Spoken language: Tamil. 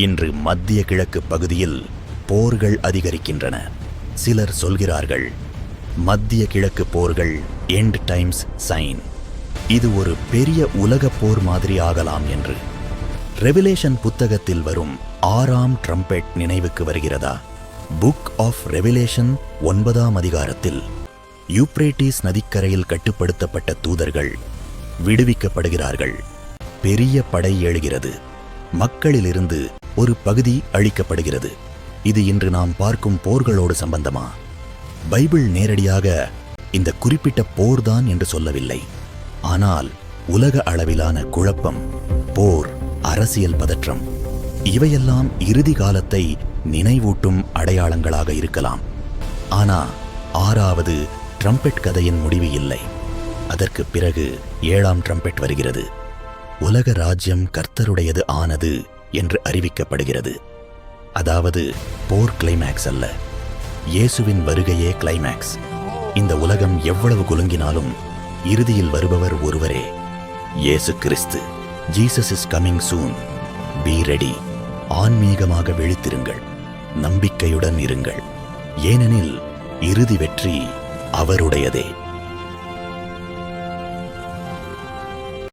இன்று மத்திய கிழக்கு பகுதியில் போர்கள் அதிகரிக்கின்றன. சிலர் சொல்கிறார்கள், மத்திய கிழக்கு போர்கள் எண்ட் டைம்ஸ் சைன். இது ஒரு பெரிய உலக போர் மாதிரி ஆகலாம் என்று. ரெவிலேஷன் புத்தகத்தில் வரும் 6ஆம் ட்ரம்பெட் நினைவுக்கு வருகிறதா? புக் ஆஃப் ரெவிலேஷன் 9ஆம் அதிகாரத்தில் யூப்ரேட்டிஸ் நதிக்கரையில் கட்டுப்படுத்தப்பட்ட தூதர்கள் விடுவிக்கப்படுகிறார்கள். பெரிய படை எழுகிறது. மக்களிலிருந்து ஒரு பகுதி அழிக்கப்படுகிறது. இது இன்று நாம் பார்க்கும் போர்களோடு சம்பந்தமா? பைபிள் நேரடியாக இந்த குறிப்பிட்ட போர்தான் என்று சொல்லவில்லை. ஆனால் உலக அளவிலான குழப்பம், போர், அரசியல் பதற்றம் இவையெல்லாம் இறுதி காலத்தை நினைவூட்டும் அடையாளங்களாக இருக்கலாம். ஆனா 6வது ட்ரம்பெட் கதையின் முடிவு இல்லை. அதற்கு பிறகு 7ஆம் ட்ரம்பெட் வருகிறது. உலக ராஜ்யம் கர்த்தருடையது ஆனது என்று அறிவிக்கப்படுகிறது. அதாவது போர் கிளைமேக்ஸ் அல்ல, இயேசுவின் வருகையே கிளைமேக்ஸ். இந்த உலகம் எவ்வளவு குலுங்கினாலும் இறுதியில் வருபவர் ஒருவரே, இயேசு கிறிஸ்து. Jesus is coming soon. Be ready. ஆன்மீகமாக விழித்திருங்கள், நம்பிக்கையுடன் இருங்கள். ஏனெனில் இறுதி வெற்றி அவருடையதே.